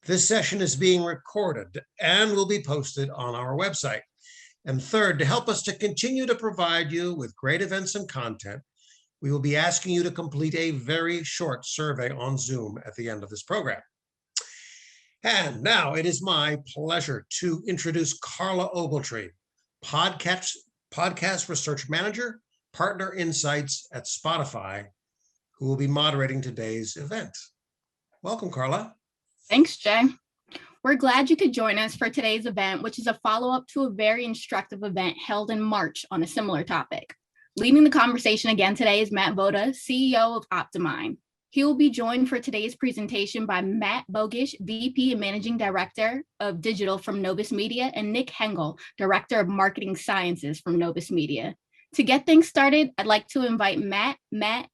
This session is being recorded and will be posted on our website. And third, to help us to continue to provide you with great events and content, we will be asking you to complete a very short survey on Zoom at the end of this program. And now it is my pleasure to introduce Carla Ogletree, podcast research manager, partner insights at Spotify, who will be moderating today's event. Welcome, Carla. Thanks, Jay. We're glad you could join us for today's event, which is a follow-up to a very instructive event held in March on a similar topic. Leading the conversation again today is Matt Voda, CEO of OptiMine. He will be joined for today's presentation by Matt Bogish, VP and Managing Director of Digital from Novus Media, and Nick Hengel, Director of Marketing Sciences from Novus Media. To get things started, I'd like to invite Matt,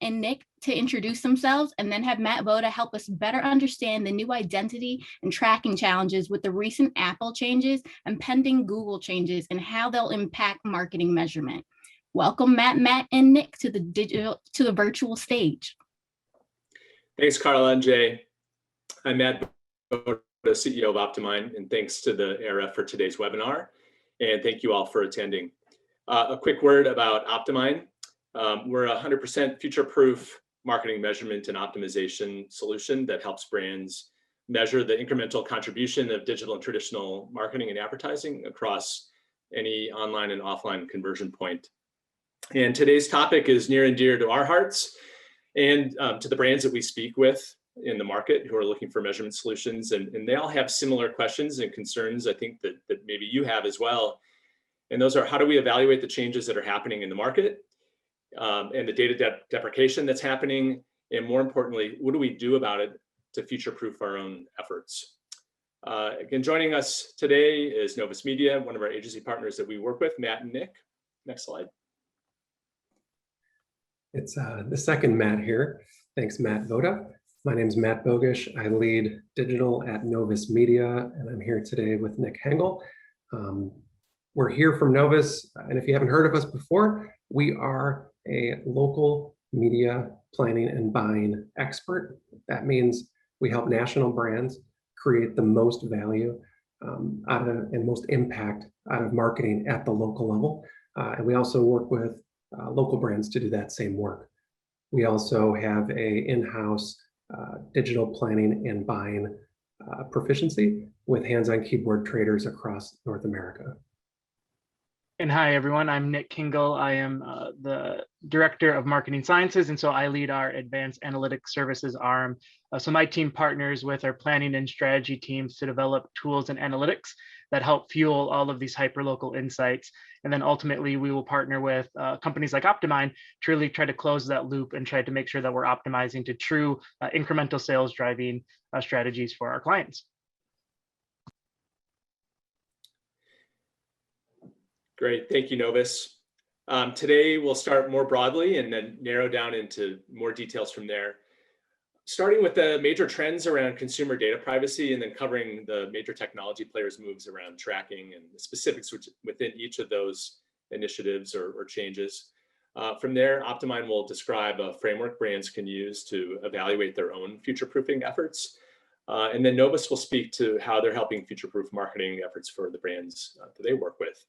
and Nick to introduce themselves, and then have Matt Voda help us better understand the new identity and tracking challenges with the recent Apple changes and pending Google changes and how they'll impact marketing measurement. Welcome, Matt, and Nick to the virtual stage. Thanks, Carla and Jay. I'm Matt Voda, CEO of OptiMine, and thanks to the ERA for today's webinar, and thank you all for attending. A quick word about OptiMine. We're a 100% future-proof marketing measurement and optimization solution that helps brands measure the incremental contribution of digital and traditional marketing and advertising across any online and offline conversion point. And today's topic is near and dear to our hearts and to the brands that we speak with in the market who are looking for measurement solutions. And they all have similar questions and concerns, I think, that maybe you have as well. And those are, how do we evaluate the changes that are happening in the market and the data deprecation that's happening? And more importantly, what do we do about it to future-proof our own efforts? Again, joining us today is Novus Media, one of our agency partners that we work with, Matt and Nick. Next slide. It's the second Matt here. Thanks, Matt Voda. My name is Matt Bogish. I lead digital at Novus Media, and I'm here today with Nick Hengel. We're here from Novus, and if you haven't heard of us before, we are a local media planning and buying expert. That means we help national brands create the most value and most impact out of marketing at the local level. And we also work with local brands to do that same work. We also have a in-house digital planning and buying proficiency with hands-on keyboard traders across North America. And hi, everyone. I'm Nick Hengel. I am the Director of Marketing Sciences, and so I lead our Advanced Analytics Services arm. So my team partners with our planning and strategy teams to develop tools and analytics that help fuel all of these hyperlocal insights. And then ultimately, we will partner with companies like OptiMine to really try to close that loop and try to make sure that we're optimizing to true incremental sales driving strategies for our clients. Great, thank you, Novus. Today we'll start more broadly and then narrow down into more details from there. Starting with the major trends around consumer data privacy and then covering the major technology players' moves around tracking and the specifics within each of those initiatives or changes. From there, OptiMine will describe a framework brands can use to evaluate their own future-proofing efforts. And then Novus will speak to how they're helping future-proof marketing efforts for the brands that they work with.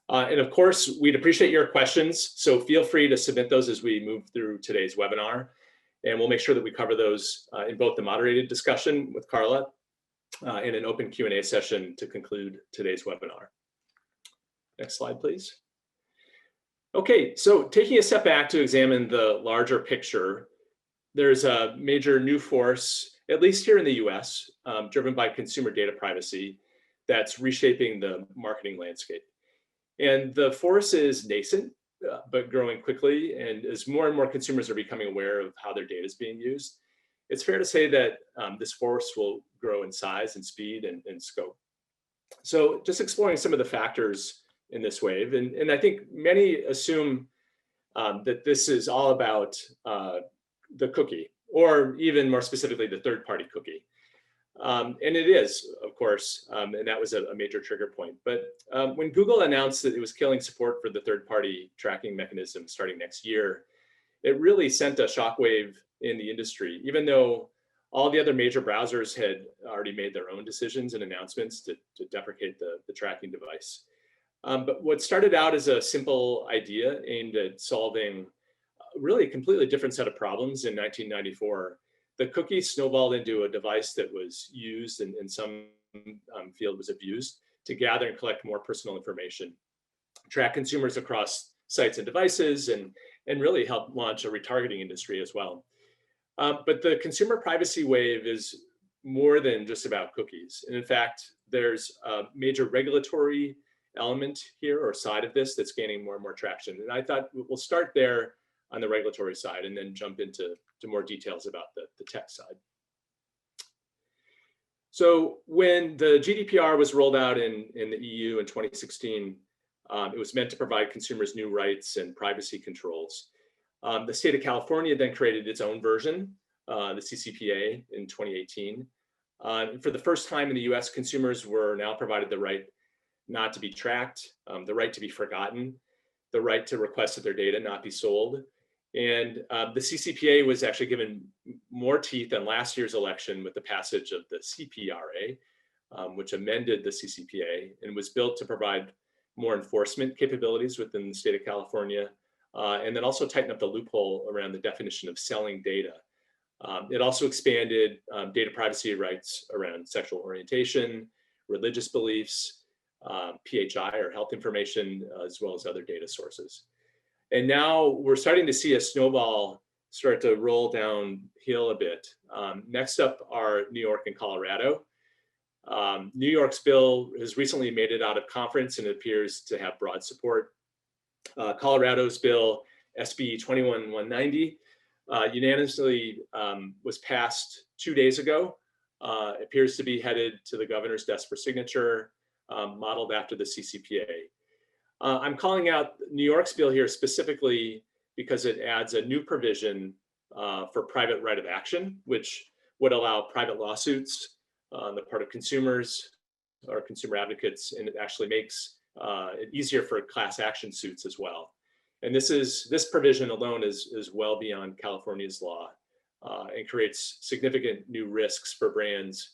And of course, we'd appreciate your questions, so feel free to submit those as we move through today's webinar. And we'll make sure that we cover those in both the moderated discussion with Carla and an open Q&A session to conclude today's webinar. Next slide, please. Okay, so taking a step back to examine the larger picture, there's a major new force, at least here in the US, driven by consumer data privacy that's reshaping the marketing landscape. And the force is nascent, but growing quickly. And as more and more consumers are becoming aware of how their data is being used, it's fair to say that this force will grow in size and speed and scope. So just exploring some of the factors in this wave. And I think many assume that this is all about the cookie, or even more specifically, the third-party cookie. And it is, of course, and that was a major trigger point. But when Google announced that it was killing support for the third-party tracking mechanism starting next year, it really sent a shockwave in the industry, even though All the other major browsers had already made their own decisions and announcements to deprecate the tracking device. But what started out as a simple idea aimed at solving really a completely different set of problems in 1994, the cookie snowballed into a device that was used and in some field was abused to gather and collect more personal information, track consumers across sites and devices, and really help launch a retargeting industry as well. But the consumer privacy wave is more than just about cookies. And in fact, there's a major regulatory element here or side of this that's gaining more and more traction. And I thought we'll start there on the regulatory side and then jump into more details about the tech side. So when the GDPR was rolled out in the EU in 2016, it was meant to provide consumers new rights and privacy controls. The state of California then created its own version, the CCPA, in 2018. For the first time in the US, consumers were now provided the right not to be tracked, the right to be forgotten, the right to request that their data not be sold. And the CCPA was actually given more teeth in last year's election with the passage of the CPRA, which amended the CCPA and was built to provide more enforcement capabilities within the state of California, and then also tighten up the loophole around the definition of selling data. It also expanded data privacy rights around sexual orientation, religious beliefs, PHI or health information, as well as other data sources. And now we're starting to see a snowball start to roll downhill a bit. Next up are New York and Colorado. New York's bill has recently made it out of conference and appears to have broad support. Colorado's bill, SB 21190, unanimously was passed 2 days ago. Appears to be headed to the governor's desk for signature, modeled after the CCPA. I'm calling out New York's bill here specifically because it adds a new provision for private right of action, which would allow private lawsuits on the part of consumers or consumer advocates, and it actually makes it easier for class action suits as well. And this provision alone is well beyond California's law and creates significant new risks for brands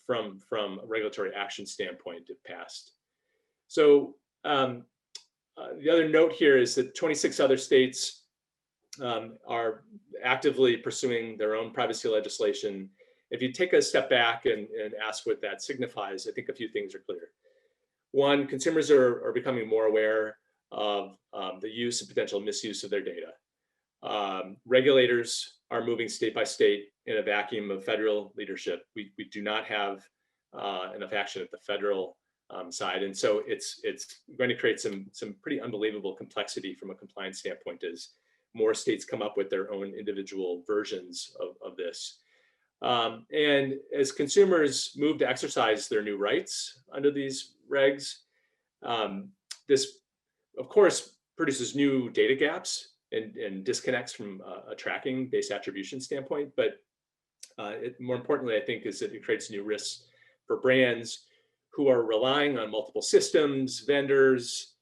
from a regulatory action standpoint if passed. So the other note here is that 26 other states are actively pursuing their own privacy legislation. If you take a step back and ask what that signifies, I think a few things are clear. One, consumers are becoming more aware of the use and potential misuse of their data. Regulators are moving state by state in a vacuum of federal leadership. We do not have enough action at the federal side. And so it's going to create some pretty unbelievable complexity from a compliance standpoint as more states come up with their own individual versions of this. And as consumers move to exercise their new rights under these regs, this, of course, produces new data gaps and disconnects from a tracking-based attribution standpoint. But more importantly, I think, is that it creates new risks for brands who are relying on multiple systems, vendors,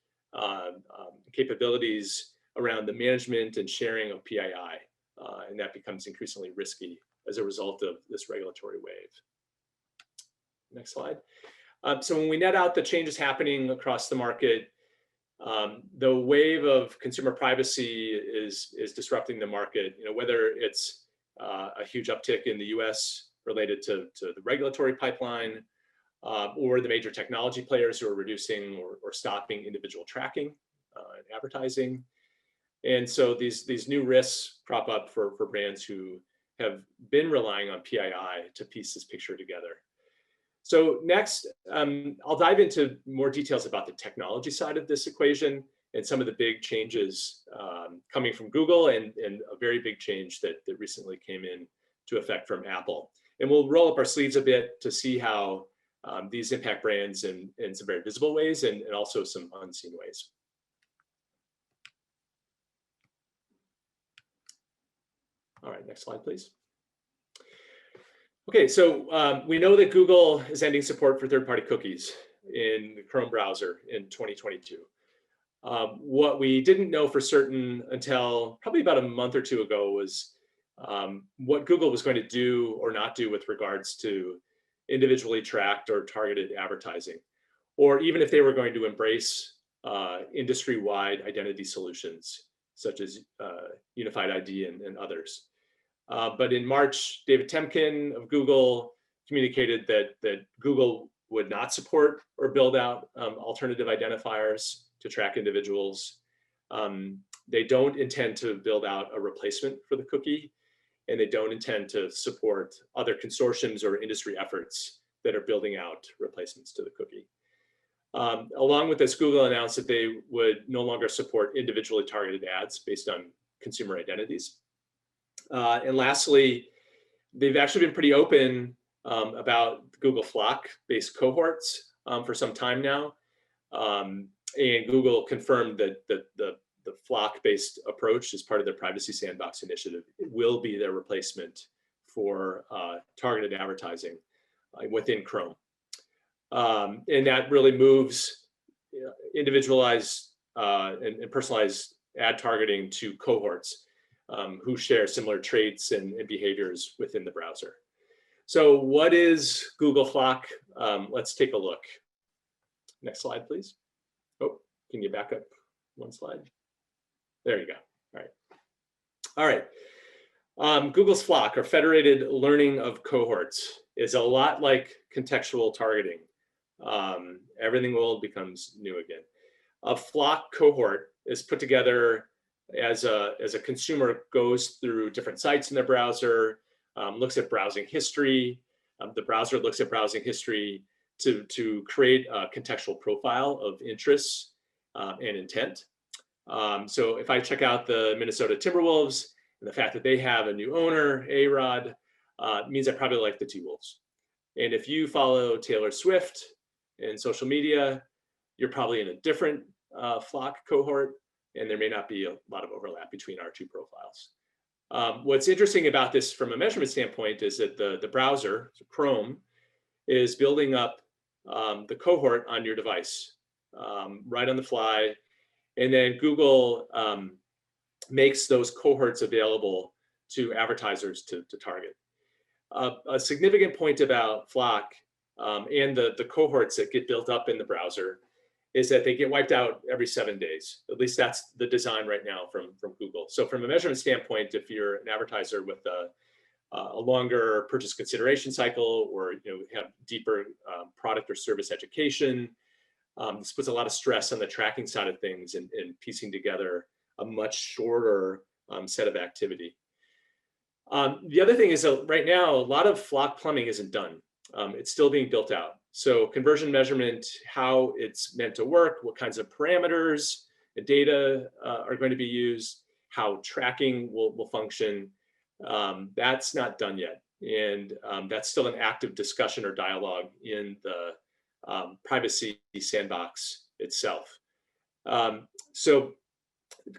capabilities around the management and sharing of PII. And that becomes increasingly risky as a result of this regulatory wave. Next slide. So when we net out the changes happening across the market, the wave of consumer privacy is disrupting the market. You know, whether it's a huge uptick in the US related to the regulatory pipeline, or the major technology players who are reducing or stopping individual tracking and advertising. And so these new risks crop up for brands who have been relying on PII to piece this picture together. So next, I'll dive into more details about the technology side of this equation and some of the big changes coming from Google and a very big change that recently came into effect from Apple. And we'll roll up our sleeves a bit to see how these impact brands in some very visible ways and also some unseen ways. All right, next slide, please. Okay, so we know that Google is ending support for third-party cookies in the Chrome browser in 2022. What we didn't know for certain until probably about a month or two ago was what Google was going to do or not do with regards to individually tracked or targeted advertising, or even if they were going to embrace industry-wide identity solutions, such as Unified ID and others. But in March, David Temkin of Google communicated that Google would not support or build out alternative identifiers to track individuals. They don't intend to build out a replacement for the cookie, and they don't intend to support other consortiums or industry efforts that are building out replacements to the cookie. Along with this, Google announced that they would no longer support individually targeted ads based on consumer identities. And lastly, they've actually been pretty open about Google Flock-based cohorts for some time now. And Google confirmed that the Flock-based approach as part of their Privacy Sandbox initiative will be their replacement for targeted advertising within Chrome. And that really moves individualized and personalized ad targeting to cohorts who share similar traits and behaviors within the browser. So what is Google Flock? Let's take a look. Next slide, please. Oh, can you back up one slide? There you go. All right. Google's Flock, or federated learning of cohorts, is a lot like contextual targeting. Everything old becomes new again. A Flock cohort is put together as a consumer goes through different sites in their browser, looks at browsing history. The browser looks at browsing history to create a contextual profile of interests and intent. So if I check out the Minnesota Timberwolves, and the fact that they have a new owner, A-Rod, means I probably like the T-Wolves. And if you follow Taylor Swift in social media, you're probably in a different Flock cohort, and there may not be a lot of overlap between our two profiles. What's interesting about this from a measurement standpoint is that the browser, Chrome, is building up the cohort on your device right on the fly. And then Google makes those cohorts available to advertisers to target. A significant point about Flock and the cohorts that get built up in the browser is that they get wiped out every 7 days. At least that's the design right now from Google. So from a measurement standpoint, if you're an advertiser with a longer purchase consideration cycle, or have deeper product or service education, this puts a lot of stress on the tracking side of things and piecing together a much shorter set of activity. The other thing is that right now, a lot of Flock plumbing isn't done. It's still being built out. So conversion measurement, how it's meant to work, what kinds of parameters and data are going to be used, how tracking will function, that's not done yet. And that's still an active discussion or dialogue in the Privacy Sandbox itself. So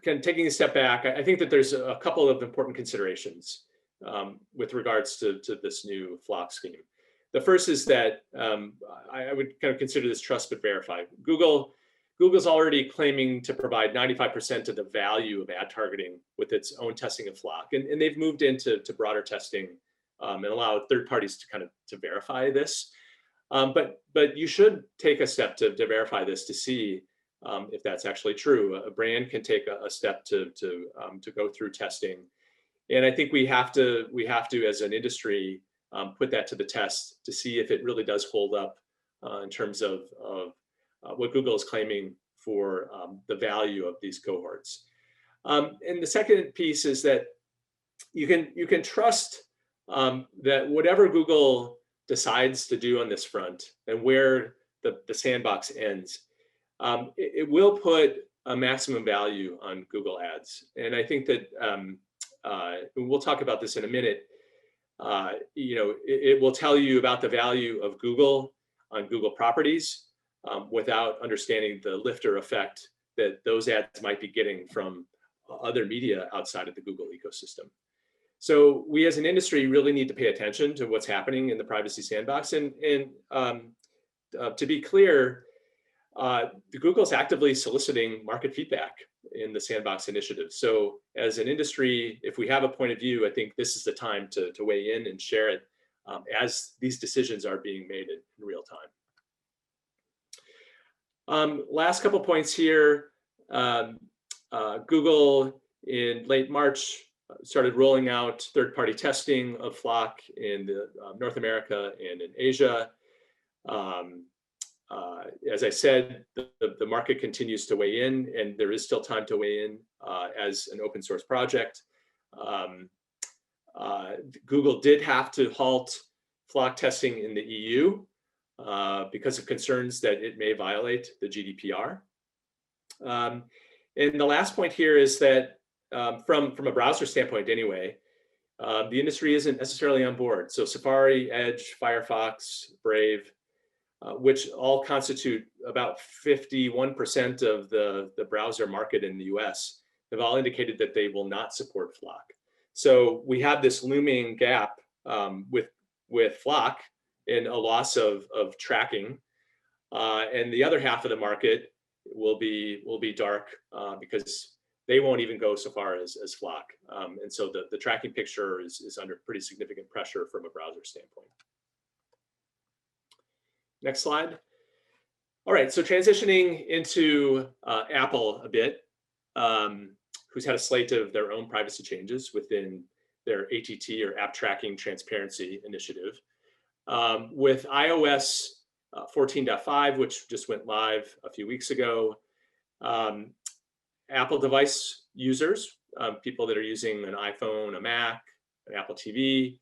kind of taking a step back, I think that there's a couple of important considerations with regards to this new Flock scheme. The first is that I would kind of consider this trust but verify. Google's already claiming to provide 95% of the value of ad targeting with its own testing of Flock, and they've moved into broader testing and allow third parties to kind of to verify this. But you should take a step to verify this to see if that's actually true. A brand can take a step to go through testing, and I think we have to as an industry put that to the test to see if it really does hold up in terms of what Google is claiming for the value of these cohorts. And the second piece is that you can trust that whatever Google decides to do on this front and where the sandbox ends, it will put a maximum value on Google Ads. And I think that we'll talk about this in a minute. It will tell you about the value of Google on Google properties without understanding the lifter effect that those ads might be getting from other media outside of the Google ecosystem. So we as an industry really need to pay attention to what's happening in the Privacy Sandbox. And to be clear, Google's actively soliciting market feedback in the sandbox initiative. So as an industry, if we have a point of view, I think this is the time to weigh in and share it as these decisions are being made in real time. Last couple points here. Google in late March started rolling out third-party testing of Flock in North America and in Asia. As I said, the market continues to weigh in, and there is still time to weigh in as an open source project. Google did have to halt Flock testing in the EU because of concerns that it may violate the GDPR. And the last point here is that from a browser standpoint anyway, the industry isn't necessarily on board. So Safari, Edge, Firefox, Brave, which all constitute about 51% of the browser market in the US, have all indicated that they will not support Flock. So we have this looming gap with Flock in a loss of tracking, and the other half of the market will be dark because they won't even go so far as Flock. And so the tracking picture is under pretty significant pressure from a browser standpoint. Next slide. All right, so transitioning into Apple a bit, who's had a slate of their own privacy changes within their ATT or App Tracking Transparency Initiative. With iOS 14.5, which just went live a few weeks ago, Apple device users, people that are using an iPhone, a Mac, an Apple TV,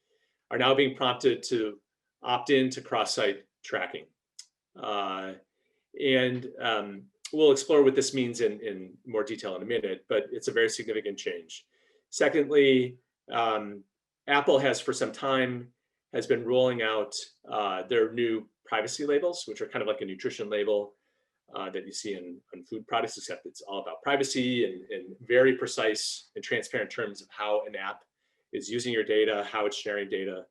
are now being prompted to opt in to cross-site tracking. We'll explore what this means in more detail in a minute, but it's a very significant change. Secondly, Apple has for some time has been rolling out their new privacy labels, which are kind of like a nutrition label that you see on food products, except it's all about privacy and very precise and transparent terms of how an app is using your data, how it's sharing data.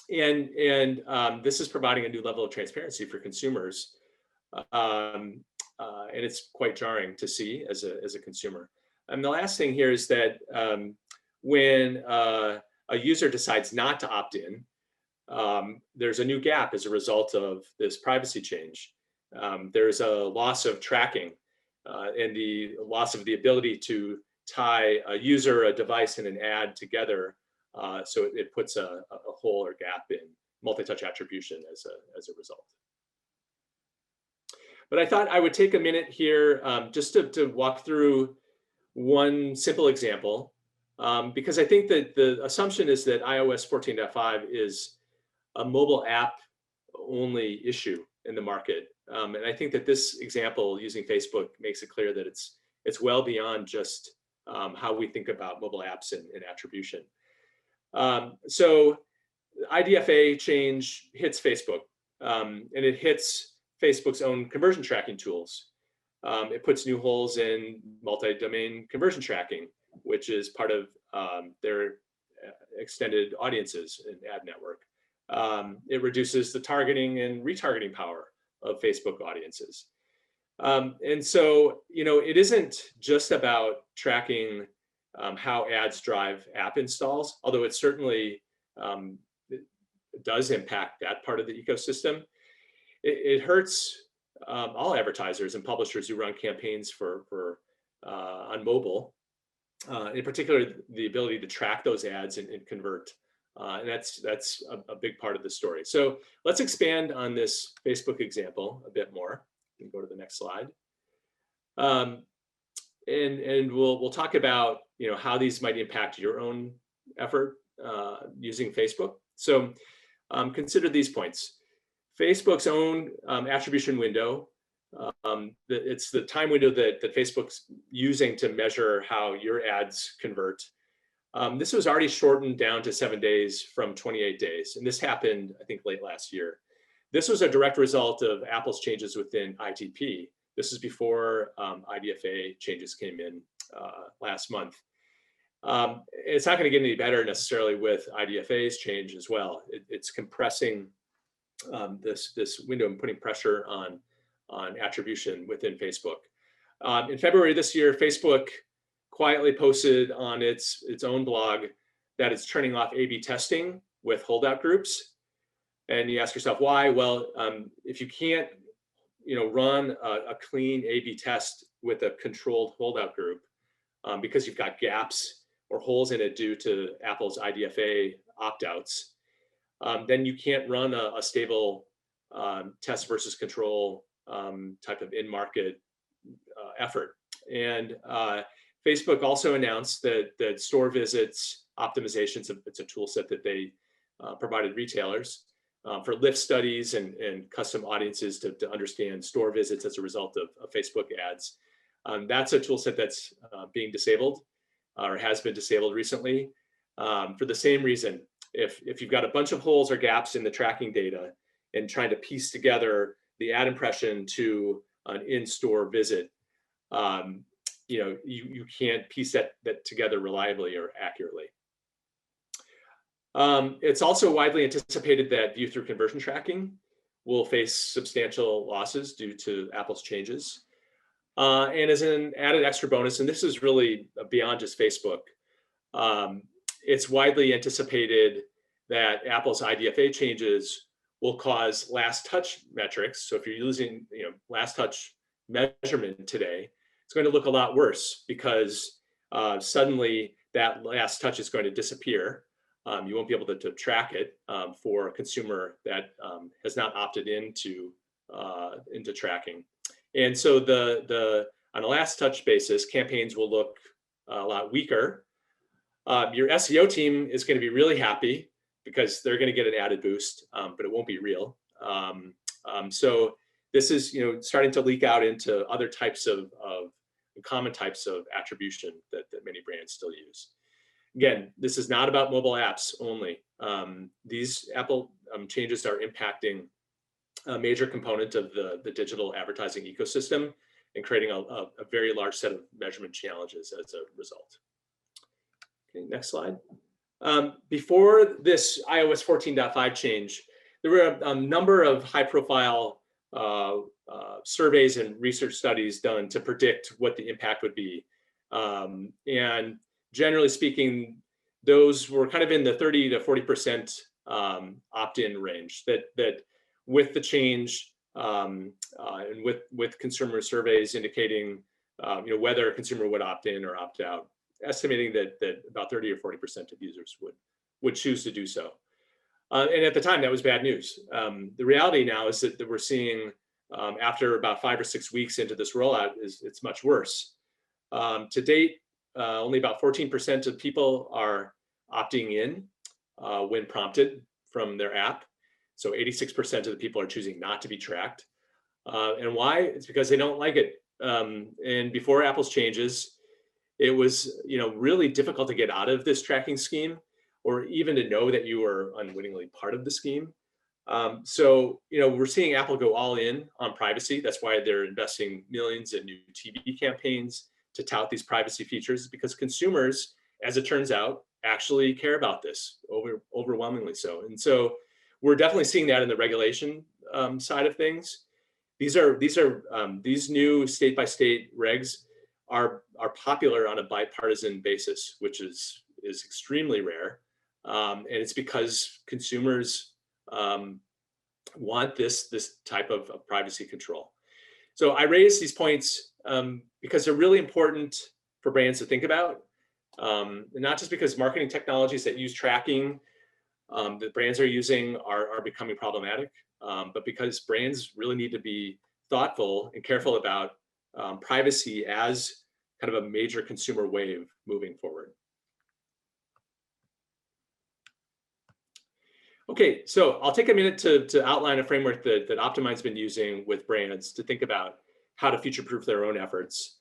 This is providing a new level of transparency for consumers. And it's quite jarring to see as a consumer. And the last thing here is that when a user decides not to opt in, there's a new gap as a result of this privacy change. There's a loss of tracking and the loss of the ability to tie a user, a device, and an ad together. So it puts a hole or gap in multi-touch attribution as a result. But I thought I would take a minute here just to walk through one simple example, because I think that the assumption is that iOS 14.5 is a mobile app only issue in the market. And I think that this example using Facebook makes it clear that it's well beyond just how we think about mobile apps and attribution. So IDFA change hits Facebook, and it hits Facebook's own conversion tracking tools. It puts new holes in multi-domain conversion tracking, which is part of their extended audiences and ad network. It reduces the targeting and retargeting power of Facebook audiences. And so, it isn't just about tracking how ads drive app installs, although it certainly does impact that part of the ecosystem. It hurts all advertisers and publishers who run campaigns on mobile, in particular the ability to track those ads and convert. And that's a big part of the story. So let's expand on this Facebook example a bit more. You can go to the next slide. And we'll talk about how these might impact your own effort using Facebook. So consider these points. Facebook's own attribution window. It's the time window that Facebook's using to measure how your ads convert. This was already shortened down to 7 days from 28 days. And this happened, I think, late last year. This was a direct result of Apple's changes within ITP. This is before IDFA changes came in last month. It's not going to get any better necessarily with IDFA's change as well. It's compressing this window and putting pressure on attribution within Facebook. In February this year, Facebook quietly posted on its own blog that it's turning off A/B testing with holdout groups. And you ask yourself why? Well, if you can't, run a clean A/B test with a controlled holdout group because you've got gaps or holes in it due to Apple's IDFA opt-outs, then you can't run a stable test versus control type of in-market effort. And Facebook also announced that store visits optimizations, it's a tool set that they provided retailers for lift studies and custom audiences to understand store visits as a result of Facebook ads. That's a tool set that's being disabled or has been disabled recently for the same reason. If you've got a bunch of holes or gaps in the tracking data and trying to piece together the ad impression to an in-store visit, you can't piece that together reliably or accurately. It's also widely anticipated that view-through conversion tracking will face substantial losses due to Apple's changes. And as an added extra bonus, and this is really beyond just Facebook, it's widely anticipated that Apple's IDFA changes will cause last touch metrics. So if you're using last touch measurement today, it's going to look a lot worse because suddenly that last touch is going to disappear. You won't be able to track it for a consumer that has not opted into tracking. And so on a last touch basis, campaigns will look a lot weaker. Your SEO team is going to be really happy because they're going to get an added boost, but it won't be real. So this is starting to leak out into other types of common types of attribution that many brands still use. Again, this is not about mobile apps only. These Apple changes are impacting a major component of the digital advertising ecosystem and creating a very large set of measurement challenges as a result. Okay, next slide. Before this iOS 14.5 change, there were a number of high-profile surveys and research studies done to predict what the impact would be. And generally speaking, those were kind of in the 30 to 40% opt-in range. That with the change and with consumer surveys indicating whether a consumer would opt in or opt out, estimating that about 30 or 40% of users would choose to do so. And at the time, that was bad news. The reality now is that we're seeing after about 5 or 6 weeks into this rollout, it's much worse. To date, only about 14% of people are opting in when prompted from their app. So 86% of the people are choosing not to be tracked. And why? It's because they don't like it. And before Apple's changes, it was really difficult to get out of this tracking scheme, or even to know that you were unwittingly part of the scheme. So we're seeing Apple go all in on privacy. That's why they're investing millions in new TV campaigns to tout these privacy features, because consumers, as it turns out, actually care about this overwhelmingly so. And so we're definitely seeing that in the regulation side of things. These new state-by-state regs are popular on a bipartisan basis, which is extremely rare, and it's because consumers want this type of privacy control. So I raise these points because they're really important for brands to think about, and not just because marketing technologies that use tracking that brands are using are becoming problematic, but because brands really need to be thoughtful and careful about privacy as kind of a major consumer wave moving forward. Okay, so I'll take a minute to outline a framework that OptiMine's been using with brands to think about how to future-proof their own efforts.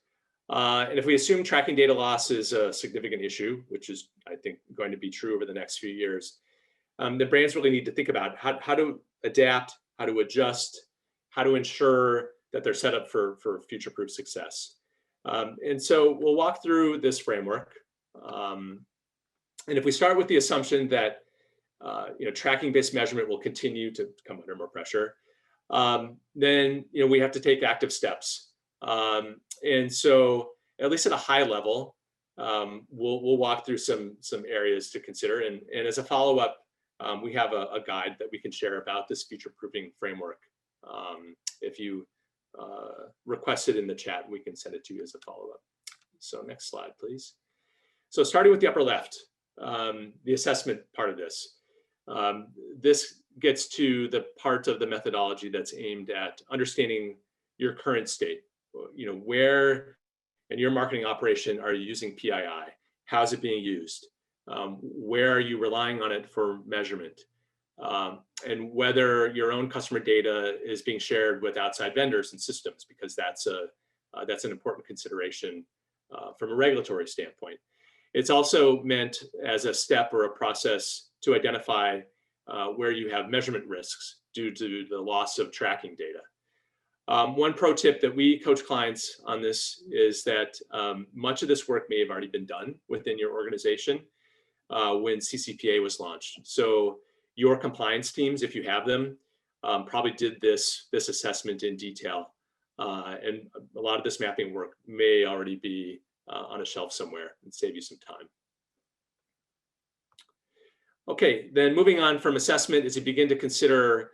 And if we assume tracking data loss is a significant issue, which is, I think, going to be true over the next few years, the brands really need to think about how to adapt, how to adjust, how to ensure that they're set up for future-proof success. And so we'll walk through this framework. And if we start with the assumption that tracking-based measurement will continue to come under more pressure, then we have to take active steps And so, at least at a high level, we'll walk through some areas to consider. And as a follow-up, we have a guide that we can share about this future-proofing framework. If you request it in the chat, we can send it to you as a follow-up. So next slide, please. So starting with the upper left, the assessment part of this. This gets to the part of the methodology that's aimed at understanding your current state. Where in your marketing operation are you using PII? How's it being used? Where are you relying on it for measurement? And whether your own customer data is being shared with outside vendors and systems, because that's an important consideration from a regulatory standpoint. It's also meant as a step or a process to identify where you have measurement risks due to the loss of tracking data. One pro tip that we coach clients on this is that much of this work may have already been done within your organization when CCPA was launched. So your compliance teams, if you have them, probably did this assessment in detail. And a lot of this mapping work may already be on a shelf somewhere and save you some time. Okay, then moving on from assessment, as you begin to consider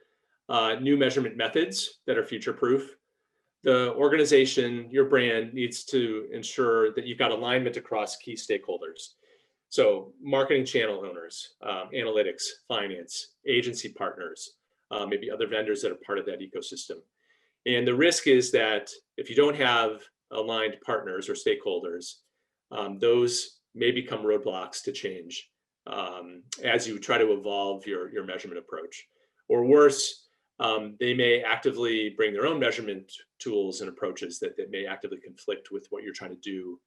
new measurement methods that are future-proof, the organization, your brand, needs to ensure that you've got alignment across key stakeholders. So marketing channel owners, analytics, finance, agency partners, maybe other vendors that are part of that ecosystem. And the risk is that if you don't have aligned partners or stakeholders, those may become roadblocks to change as you try to evolve your measurement approach. Or worse, they may actively bring their own measurement tools and approaches that may actively conflict with what you're trying to do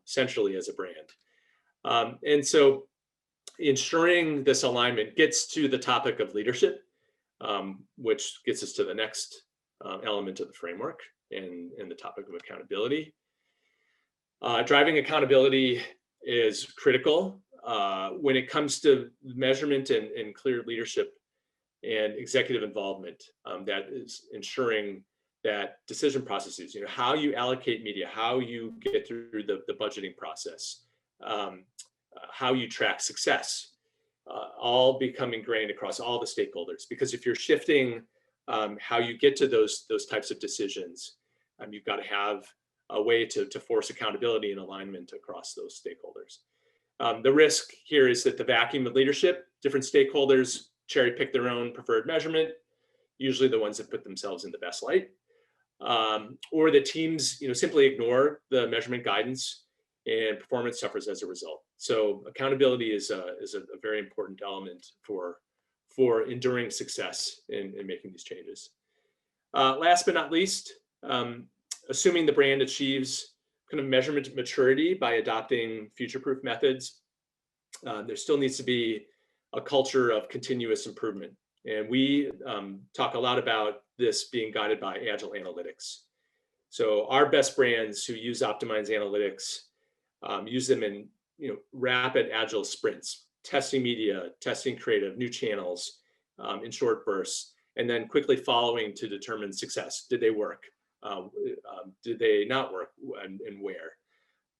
centrally as a brand. And so ensuring this alignment gets to the topic of leadership, which gets us to the next element of the framework and the topic of accountability. Driving accountability is critical when it comes to measurement and clear leadership and executive involvement. That is ensuring that decision processes, how you allocate media, how you get through the budgeting process, how you track success, all become ingrained across all the stakeholders. Because if you're shifting how you get to those types of decisions, you've got to have a way to force accountability and alignment across those stakeholders. The risk here is that the vacuum of leadership, different stakeholders cherry pick their own preferred measurement, usually the ones that put themselves in the best light, or the teams simply ignore the measurement guidance and performance suffers as a result. So accountability is a very important element for enduring success in making these changes. Last but not least, assuming the brand achieves kind of measurement maturity by adopting future-proof methods, there still needs to be a culture of continuous improvement. And we talk a lot about this being guided by agile analytics. So our best brands who use OptiMine's analytics use them in rapid agile sprints, testing media, testing creative, new channels in short bursts, and then quickly following to determine success. Did they work? Did they not work, and where?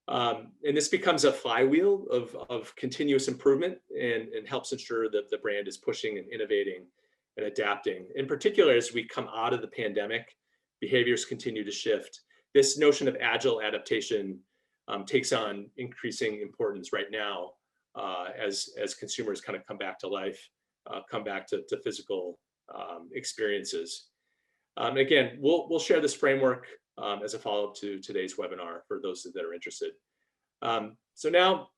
And this becomes a flywheel of continuous improvement and helps ensure that the brand is pushing and innovating and adapting. In particular, as we come out of the pandemic, behaviors continue to shift. This notion of agile adaptation takes on increasing importance right now as consumers kind of come back to life, come back to physical experiences. Again, we'll share this framework as a follow-up to today's webinar for those that are interested. So now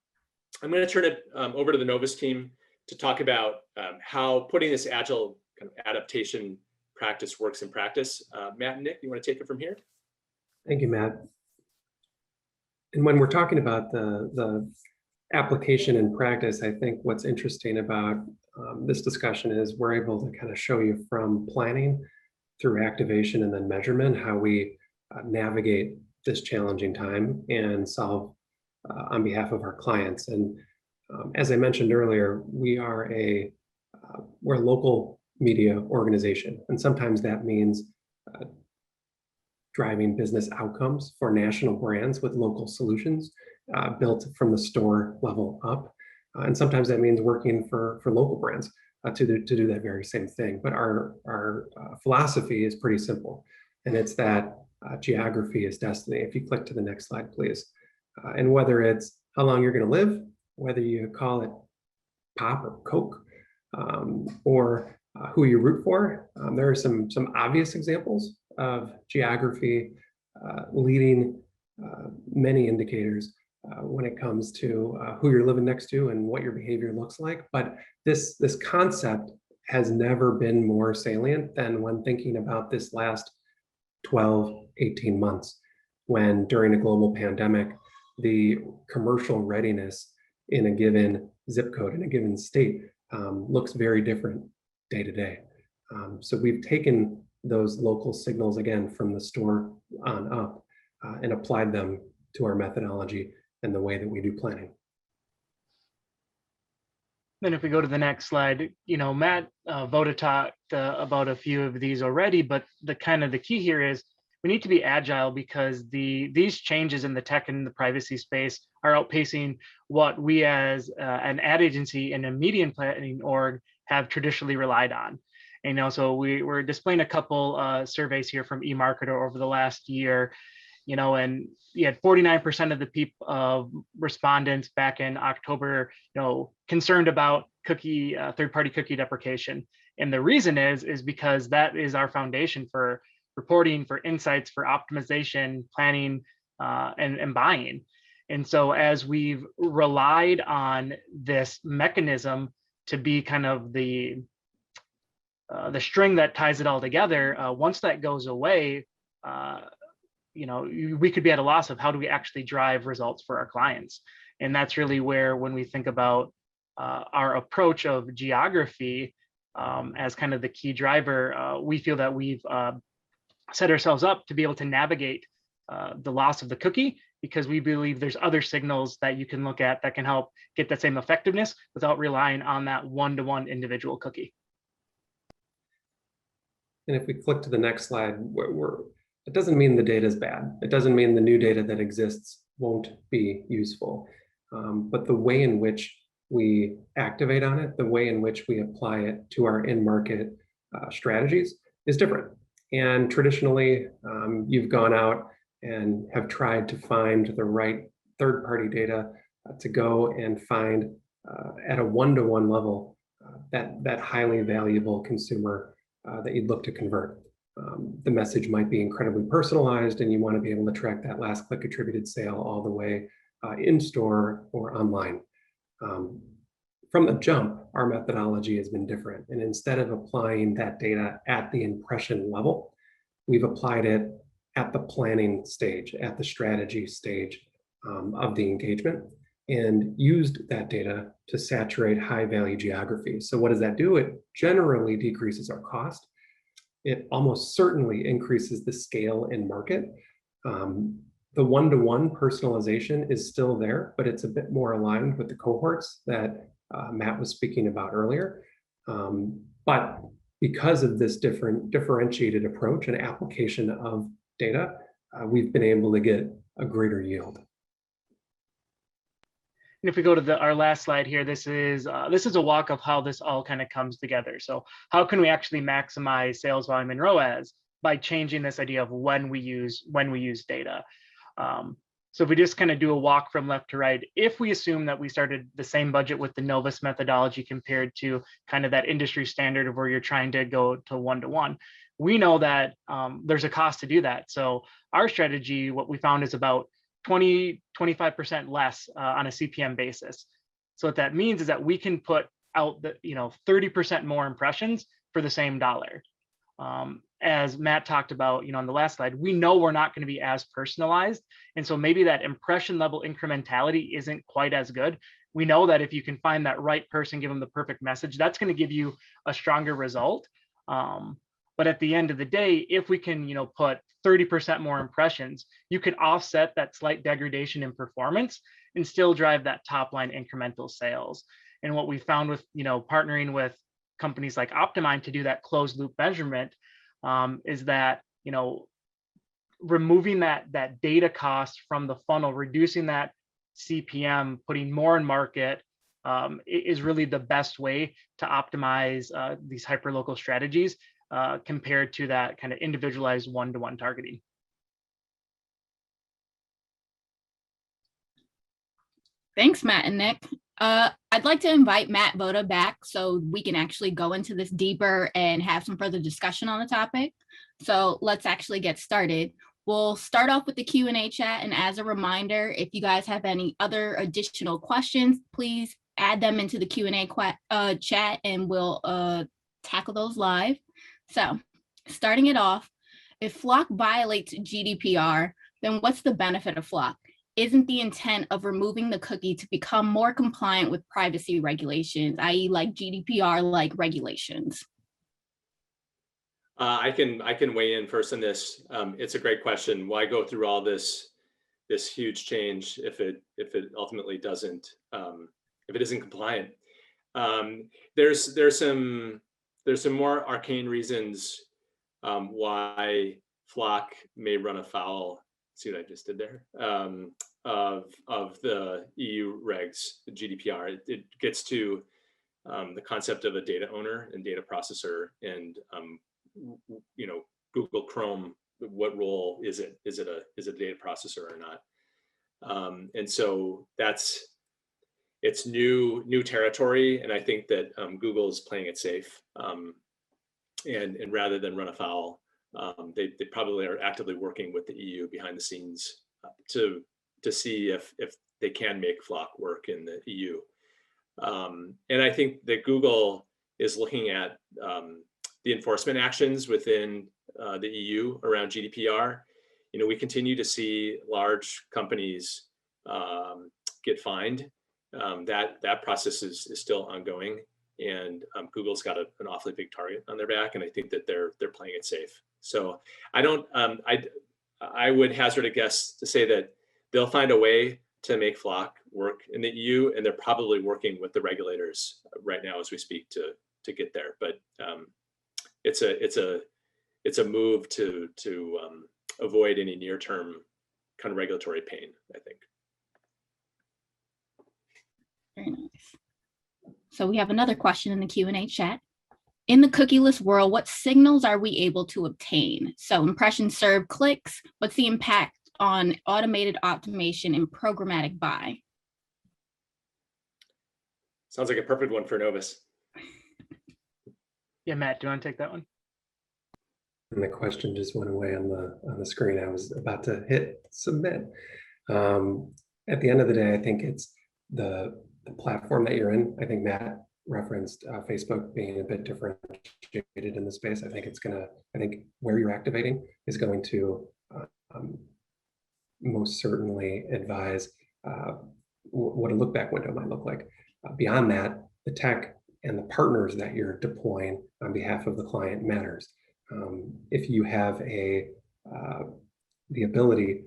I'm going to turn it over to the Novus team to talk about how putting this agile kind of adaptation practice works in practice. Matt and Nick, you want to take it from here? Thank you, Matt. And when we're talking about the application in practice, I think what's interesting about this discussion is we're able to kind of show you from planning through activation and then measurement how we navigate this challenging time and solve on behalf of our clients. And as I mentioned earlier, we're a local media organization, and sometimes that means driving business outcomes for national brands with local solutions built from the store level up. And sometimes that means working for local brands to do that very same thing. But our philosophy is pretty simple, and it's that geography is destiny. If you click to the next slide, please. And whether it's how long you're going to live, whether you call it pop or Coke, or who you root for, there are some obvious examples of geography leading many indicators when it comes to who you're living next to and what your behavior looks like. But this concept has never been more salient than when thinking about this last 12, 18 months, when during a global pandemic, the commercial readiness in a given zip code, in a given state, looks very different day to day. So we've taken those local signals, again, from the store on up and applied them to our methodology and the way that we do planning. Then if we go to the next slide, Matt Voda talked about a few of these already, but the key here is we need to be agile, because these changes in the tech and the privacy space are outpacing what we as an ad agency and a media planning org have traditionally relied on. And so we're displaying a couple surveys here from eMarketer over the last year, and you had 49% of the people respondents back in October, concerned about third-party cookie deprecation. And the reason is because that is our foundation for reporting, for insights, for optimization, planning, and buying. And so as we've relied on this mechanism to be kind of the string that ties it all together, once that goes away, we could be at a loss of how do we actually drive results for our clients. And that's really where, when we think about our approach of geography as kind of the key driver, we feel that we've set ourselves up to be able to navigate the loss of the cookie, because we believe there's other signals that you can look at that can help get that same effectiveness without relying on that one-to-one individual cookie. And if we click to the next slide, it doesn't mean the data is bad. It doesn't mean the new data that exists won't be useful. But the way in which we activate on it, the way in which we apply it to our in-market strategies is different. And traditionally, you've gone out and have tried to find the right third-party data to go and find at a one-to-one level that highly valuable consumer that you'd look to convert. The message might be incredibly personalized, and you want to be able to track that last click attributed sale all the way in store or online. From the jump, our methodology has been different. And instead of applying that data at the impression level, we've applied it at the planning stage, at the strategy stage of the engagement, and used that data to saturate high value geography. So what does that do? It generally decreases our cost. It almost certainly increases the scale in market. The one-to-one personalization is still there, but it's a bit more aligned with the cohorts that Matt was speaking about earlier. But because of this differentiated approach and application of data, we've been able to get a greater yield. And if we go to our last slide here, this is a walk of how this all kind of comes together. So how can we actually maximize sales volume and ROAS by changing this idea of when we use data? So if we just kind of do a walk from left to right, if we assume that we started the same budget with the Novus methodology compared to kind of that industry standard of where you're trying to go to one-to-one, we know that there's a cost to do that. So our strategy, what we found, is about 20-25% less on a CPM basis. So what that means is that we can put out the 30% more impressions for the same dollar. As Matt talked about, on the last slide, we know we're not going to be as personalized, and so maybe that impression level incrementality isn't quite as good. We know that if you can find that right person, give them the perfect message, that's going to give you a stronger result. But at the end of the day, if we can, put 30% more impressions, you can offset that slight degradation in performance and still drive that top line incremental sales. And what we found with, partnering with companies like OptiMine to do that closed loop measurement is that, removing that data cost from the funnel, reducing that CPM, putting more in market is really the best way to optimize these hyperlocal strategies compared to that kind of individualized one-to-one targeting. Thanks, Matt and Nick. I'd like to invite Matt Voda back so we can actually go into this deeper and have some further discussion on the topic. So let's actually get started. We'll start off with the Q&A chat. And as a reminder, if you guys have any other additional questions, please add them into the Q&A chat and we'll tackle those live. So starting it off, if Flock violates GDPR, then what's the benefit of Flock? Isn't the intent of removing the cookie to become more compliant with privacy regulations, i.e. like GDPR-like regulations? I can weigh in first on this. It's a great question. Why go through all this huge change if it ultimately doesn't if it isn't compliant? There's some more arcane reasons why Flock may run afoul. See what I just did there? Of the EU regs, the GDPR. It gets to the concept of a data owner and data processor, and Google Chrome. What role is it? Is it a data processor or not? And so it's new territory, and I think that Google is playing it safe. And rather than run afoul, they probably are actively working with the EU behind the scenes to see if they can make Flock work in the EU. And I think that Google is looking at the enforcement actions within the EU around GDPR. We continue to see large companies get fined. That process is still ongoing, and Google's got an awfully big target on their back, and I think that they're playing it safe. So I would hazard a guess to say that they'll find a way to make Flock work in the EU, and they're probably working with the regulators right now as we speak to get there. But it's a move to avoid any near-term kind of regulatory pain, I think. Very nice. So we have another question in the Q&A chat. In the cookieless world, what signals are we able to obtain? So impressions served, clicks, what's the impact on automated optimization and programmatic buy? Sounds like a perfect one for Novus. Yeah, Matt, do you want to take that one? And the question just went away on the screen. I was about to hit submit. At the end of the day, I think it's the platform that you're in. I think Matt referenced Facebook being a bit differentiated in the space. I think where you're activating is going to most certainly advise what a look back window might look like. Beyond that, the tech and the partners that you're deploying on behalf of the client matters. If you have the ability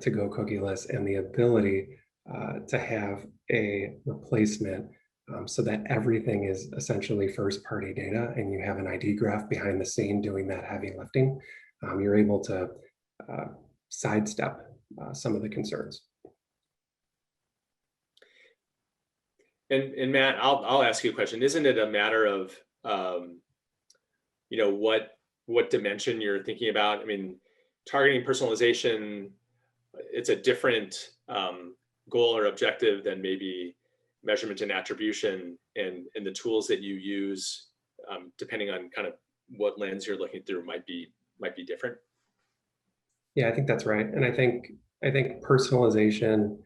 to go cookieless and the ability to have a replacement so that everything is essentially first party data and you have an ID graph behind the scene doing that heavy lifting, you're able to sidestep some of the concerns. And Matt, I'll ask you a question. Isn't it a matter of what dimension you're thinking about? I mean, targeting personalization, it's a different goal or objective than maybe measurement and attribution, and the tools that you use, depending on kind of what lens you're looking through, might be different. Yeah, I think that's right, and I think personalization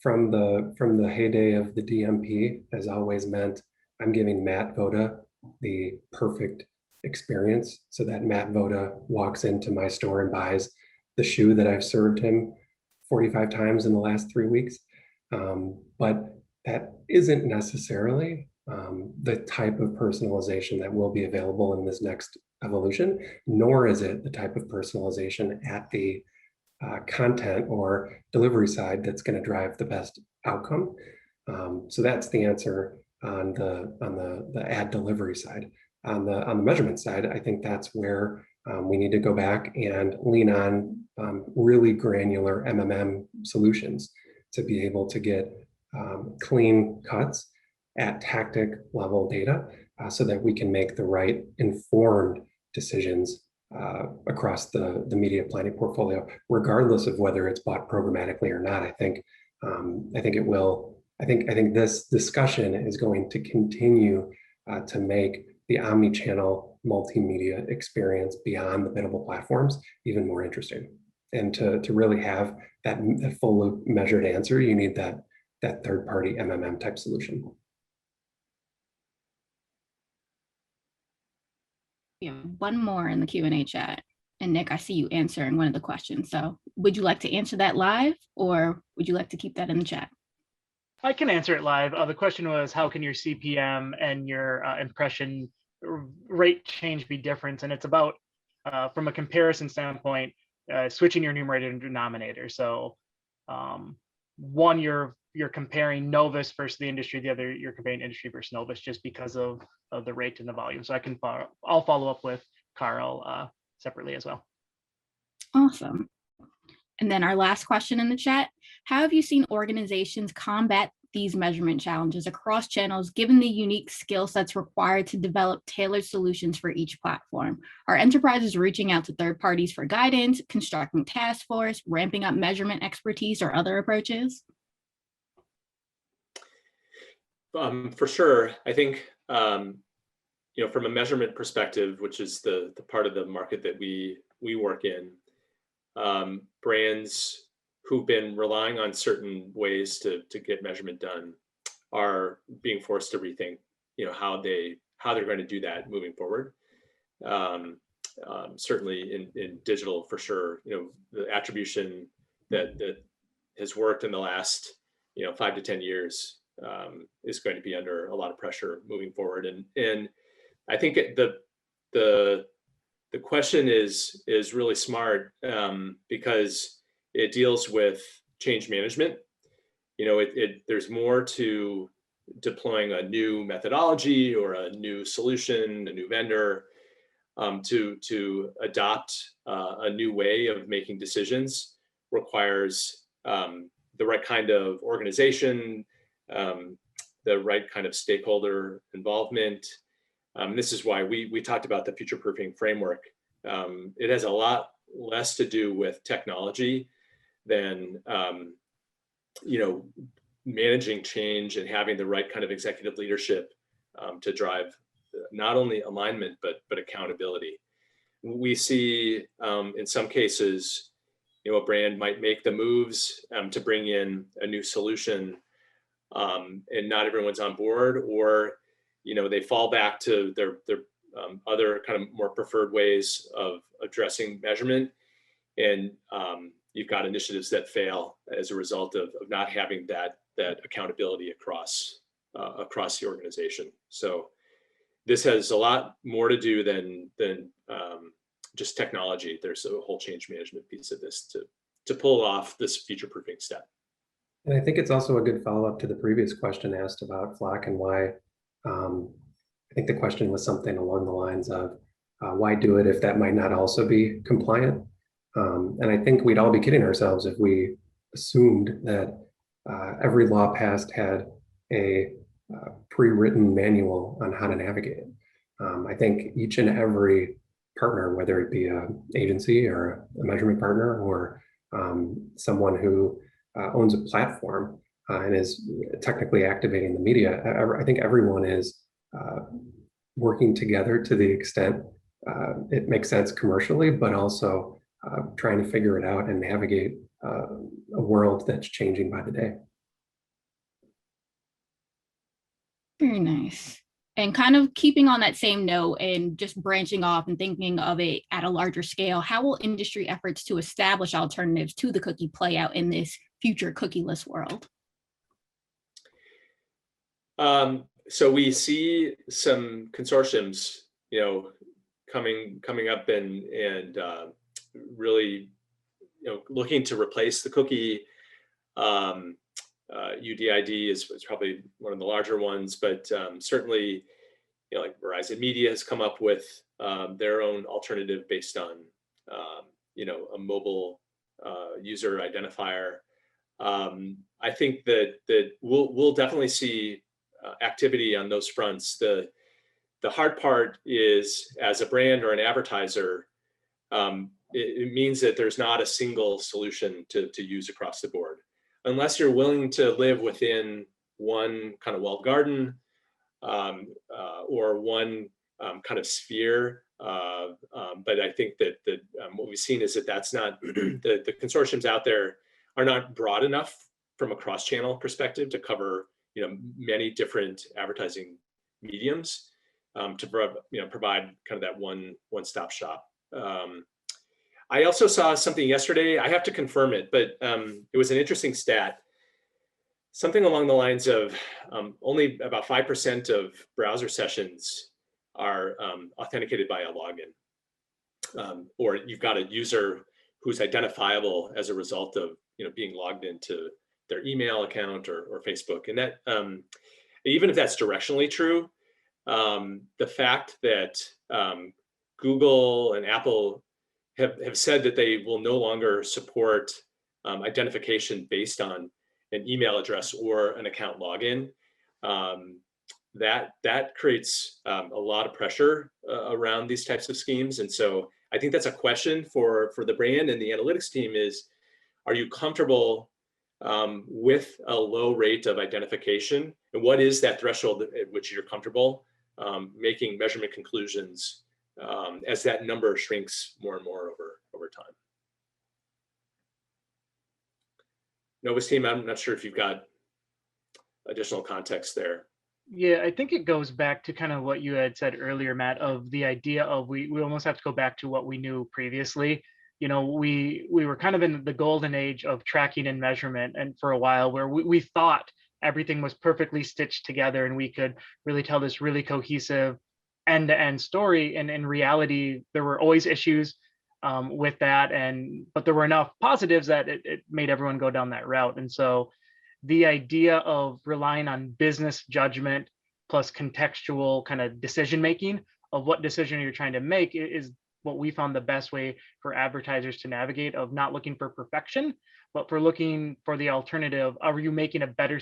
from the heyday of the DMP has always meant I'm giving Matt Voda the perfect experience so that Matt Voda walks into my store and buys the shoe that I've served him 45 times in the last 3 weeks. But that isn't necessarily the type of personalization that will be available in this next evolution, nor is it the type of personalization at the content or delivery side that's going to drive the best outcome. So that's the answer on the ad delivery side. On the measurement side, I think that's where We need to go back and lean on really granular MMM solutions to be able to get clean cuts at tactic level data so that we can make the right informed decisions across the media planning portfolio, regardless of whether it's bought programmatically or not. I think it will. I think this discussion is going to continue to make the omni-channel multimedia experience beyond the biddable platforms even more interesting. And to really have that full loop measured answer, you need that third-party MMM type solution. We have one more in the Q&A chat. And Nick, I see you answering one of the questions. So would you like to answer that live, or would you like to keep that in the chat? I can answer it live. The question was, how can your CPM and your impression rate change be different? And it's about, from a comparison standpoint, switching your numerator and denominator. So one, you're comparing Novus versus the industry. The other, you're comparing industry versus Novus just because of the rate and the volume. So I'll follow up with Carl separately as well. Awesome. And then our last question in the chat: how have you seen organizations combat these measurement challenges across channels, given the unique skill sets required to develop tailored solutions for each platform? Are enterprises reaching out to third parties for guidance, constructing task force, ramping up measurement expertise, or other approaches? For sure. I think, from a measurement perspective, which is the part of the market that we work in, brands who've been relying on certain ways to get measurement done are being forced to rethink, how they're going to do that moving forward. Certainly in digital, for sure, the attribution that has worked in the last 5 to 10 years is going to be under a lot of pressure moving forward. And I think the question is really smart because it deals with change management. There's more to deploying a new methodology or a new solution, a new vendor, to adopt a new way of making decisions requires the right kind of organization, the right kind of stakeholder involvement. This is why we talked about the future-proofing framework. It has a lot less to do with technology than managing change and having the right kind of executive leadership to drive not only alignment but accountability. We see in some cases, a brand might make the moves to bring in a new solution, and not everyone's on board, or they fall back to their other kind of more preferred ways of addressing measurement, and you've got initiatives that fail as a result of not having that accountability across the organization. So this has a lot more to do than just technology. There's a whole change management piece of this to pull off this future-proofing step. And I think it's also a good follow-up to the previous question asked about FLoC and why. I think the question was something along the lines of why do it if that might not also be compliant? And I think we'd all be kidding ourselves if we assumed that every law passed had a pre-written manual on how to navigate it. I think each and every partner, whether it be an agency or a measurement partner or someone who owns a platform and is technically activating the media, I think everyone is working together to the extent it makes sense commercially, but also trying to figure it out and navigate a world that's changing by the day. Very nice. And kind of keeping on that same note and just branching off and thinking of it at a larger scale, how will industry efforts to establish alternatives to the cookie play out in this future cookieless world? So we see some consortiums, coming up and really, looking to replace the cookie. UDID is probably one of the larger ones, but certainly, like Verizon Media has come up with their own alternative based on, a mobile user identifier. I think that we'll definitely see activity on those fronts. The hard part is, as a brand or an advertiser, it means that there's not a single solution to use across the board, unless you're willing to live within one kind of walled garden or one kind of sphere. But I think that what we've seen is that that's not, the consortiums out there are not broad enough from a cross-channel perspective to cover many different advertising mediums to provide kind of that one-stop shop. I also saw something yesterday. I have to confirm it, but it was an interesting stat. Something along the lines of only about 5% of browser sessions are authenticated by a login, or you've got a user who's identifiable as a result of being logged into their email account or Facebook. And that even if that's directionally true, the fact that Google and Apple have said that they will no longer support identification based on an email address or an account login, that creates a lot of pressure around these types of schemes. And so I think that's a question for the brand and the analytics team is, are you comfortable with a low rate of identification? And what is that threshold at which you're comfortable making measurement conclusions as that number shrinks more and more over time? Novus team, I'm not sure if you've got additional context there. Yeah, I think it goes back to kind of what you had said earlier, Matt, of the idea of we almost have to go back to what we knew previously. We were kind of in the golden age of tracking and measurement, and for a while where we thought everything was perfectly stitched together and we could really tell this really cohesive end-to-end story. And in reality, there were always issues with that, but there were enough positives that it made everyone go down that route. And so the idea of relying on business judgment plus contextual kind of decision making of what decision you're trying to make is what we found the best way for advertisers to navigate, of not looking for perfection, but for looking for the alternative. Are you making a better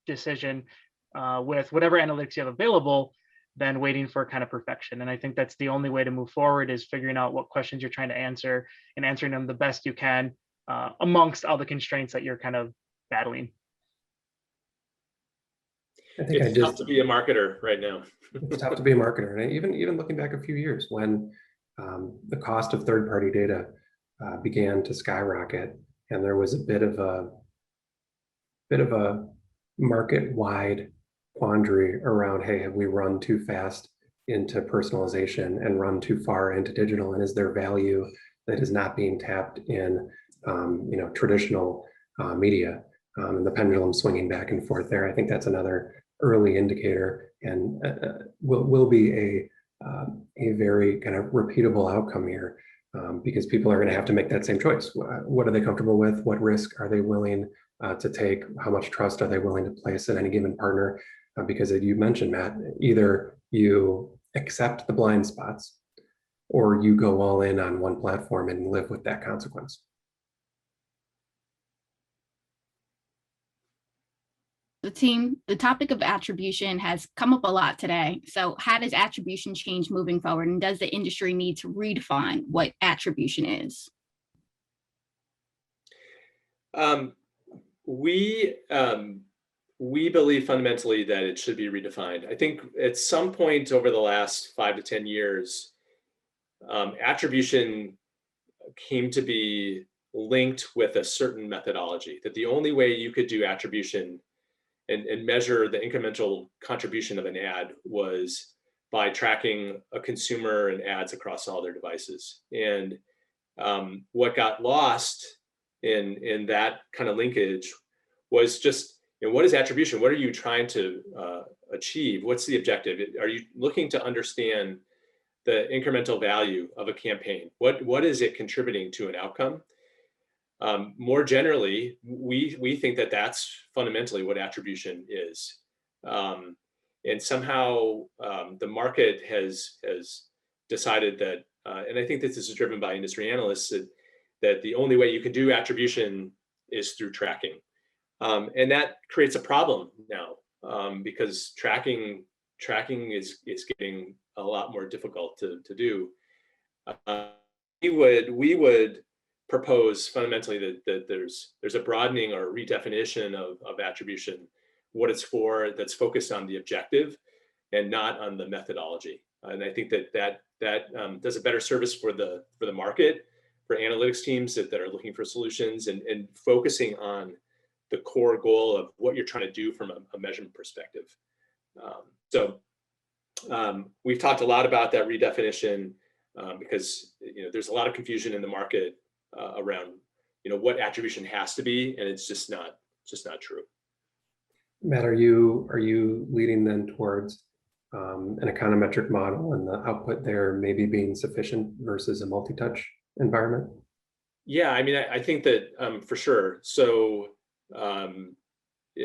decision with whatever analytics you have available than waiting for kind of perfection? And I think that's the only way to move forward, is figuring out what questions you're trying to answer and answering them the best you can amongst all the constraints that you're kind of battling. I think it's tough to be a marketer right now. It's tough to be a marketer. And even looking back a few years when the cost of third-party data began to skyrocket, and there was a bit of a market-wide quandary around, hey, have we run too fast into personalization and run too far into digital, and is there value that is not being tapped in traditional media, and the pendulum swinging back and forth there? I think that's another early indicator, and will be a very kind of repeatable outcome here, because people are going to have to make that same choice. What are they comfortable with? What risk are they willing to take? How much trust are they willing to place in any given partner? Because as you mentioned, Matt, either you accept the blind spots or you go all in on one platform and live with that consequence. The topic of attribution has come up a lot today. So how does attribution change moving forward? And does the industry need to redefine what attribution is? We believe fundamentally that it should be redefined. I think at some point over the last 5 to 10 years, attribution came to be linked with a certain methodology, that the only way you could do attribution and measure the incremental contribution of an ad was by tracking a consumer and ads across all their devices. And what got lost in that kind of linkage was just, what is attribution? What are you trying to achieve? What's the objective? Are you looking to understand the incremental value of a campaign? What is it contributing to an outcome? More generally, we think that that's fundamentally what attribution is. And somehow the market has decided that, and I think this is driven by industry analysts, that the only way you can do attribution is through tracking. And that creates a problem now, because tracking is getting a lot more difficult to do. We would propose fundamentally that there's a broadening or redefinition of attribution, what it's for, that's focused on the objective and not on the methodology. And I think that does a better service for the market, for analytics teams that are looking for solutions, and focusing on the core goal of what you're trying to do from a measurement perspective. We've talked a lot about that redefinition because there's a lot of confusion in the market around what attribution has to be, and it's just not true. Matt, are you leading then towards an econometric model and the output there maybe being sufficient versus a multi-touch environment? Yeah, I mean, I think that for sure. So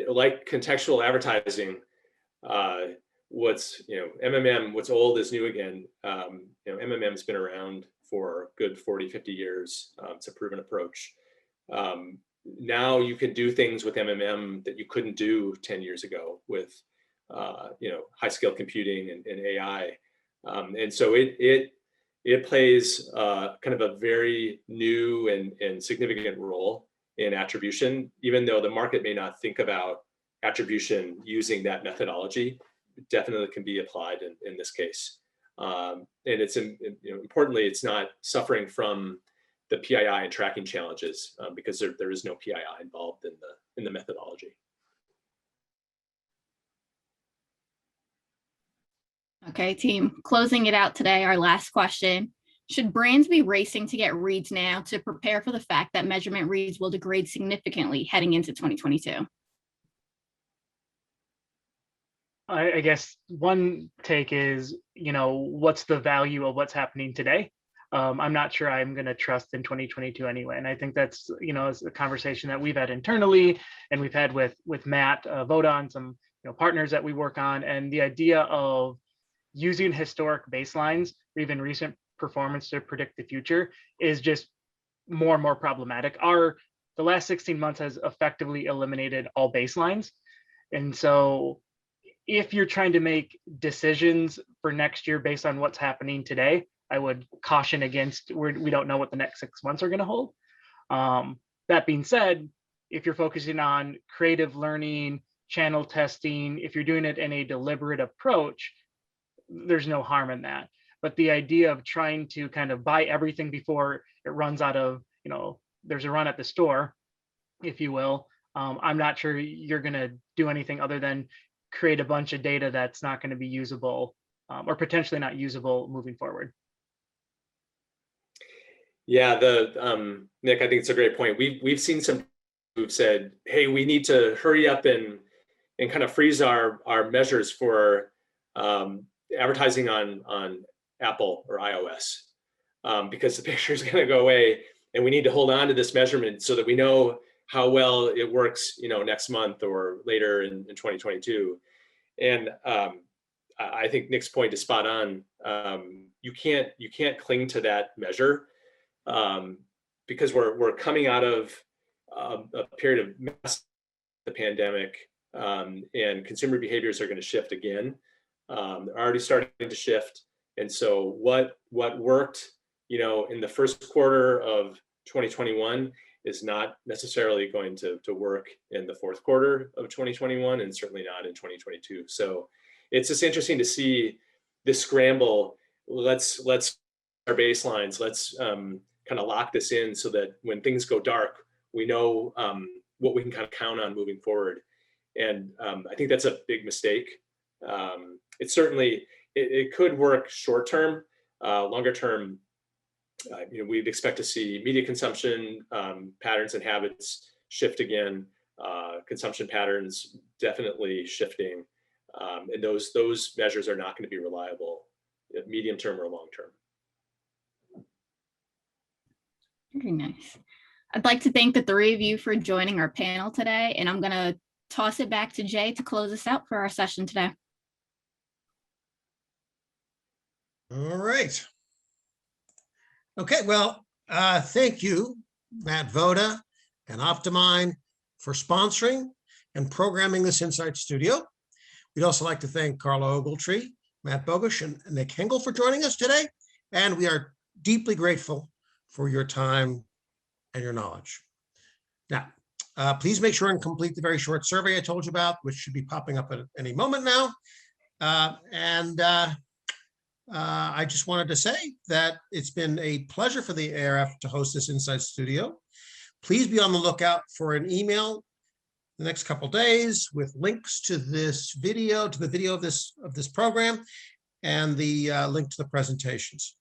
like contextual advertising, what's MMM, what's old is new again. MMM's been around for a good 40, 50 years. It's a proven approach. Now you can do things with MMM that you couldn't do 10 years ago with high scale computing and AI. And so it plays kind of a very new and significant role in attribution, even though the market may not think about attribution using that methodology. It definitely can be applied in this case. And it's importantly, it's not suffering from the PII and tracking challenges because there is no PII involved in the methodology. Okay, team, closing it out today, our last question. Should brands be racing to get reads now to prepare for the fact that measurement reads will degrade significantly heading into 2022? I guess one take is, what's the value of what's happening today? I'm not sure I'm going to trust in 2022 anyway. And I think that's, it's a conversation that we've had internally and we've had with Matt Voda on some partners that we work on. And the idea of using historic baselines or even recent performance to predict the future is just more and more problematic. The last 16 months has effectively eliminated all baselines. And so if you're trying to make decisions for next year based on what's happening today, I would caution against, we don't know what the next 6 months are going to hold. That being said, if you're focusing on creative learning, channel testing, if you're doing it in a deliberate approach, there's no harm in that. But the idea of trying to kind of buy everything before it runs out of, there's a run at the store, if you will, I'm not sure you're going to do anything other than create a bunch of data that's not going to be usable or potentially not usable moving forward. Yeah, Nick, I think it's a great point. We've seen some who've said, hey, we need to hurry up and kind of freeze our measures for advertising on Apple or iOS because the picture is going to go away, and we need to hold on to this measurement so that we know how well it works, next month or later in 2022. And I think Nick's point is spot on. You can't cling to that measure because we're coming out of a period of the pandemic, and consumer behaviors are going to shift again. They're already starting to shift. And so what worked, in the first quarter of 2021 is not necessarily going to work in the fourth quarter of 2021, and certainly not in 2022. So it's just interesting to see this scramble. Let's our baselines. Let's kind of lock this in so that when things go dark, we know what we can kind of count on moving forward. And I think that's a big mistake. It certainly it could work short term, longer term. We'd expect to see media consumption patterns and habits shift again. Consumption patterns definitely shifting, and those measures are not going to be reliable, medium term or long term. Very nice. I'd like to thank the three of you for joining our panel today, and I'm going to toss it back to Jay to close us out for our session today. All right. Okay, well, thank you, Matt Voda and OptiMine, for sponsoring and programming this Insight Studio. We'd also like to thank Carla Ogletree, Matt Bogusch, and Nick Hengel for joining us today. And we are deeply grateful for your time and your knowledge. Now, please make sure and complete the very short survey I told you about, which should be popping up at any moment now. I just wanted to say that it's been a pleasure for the ARF to host this Insight Studio. Please be on the lookout for an email the next couple days with links to this video, to the video of this program, and the link to the presentations.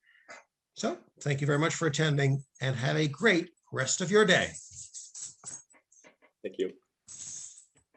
So thank you very much for attending, and have a great rest of your day. Thank you.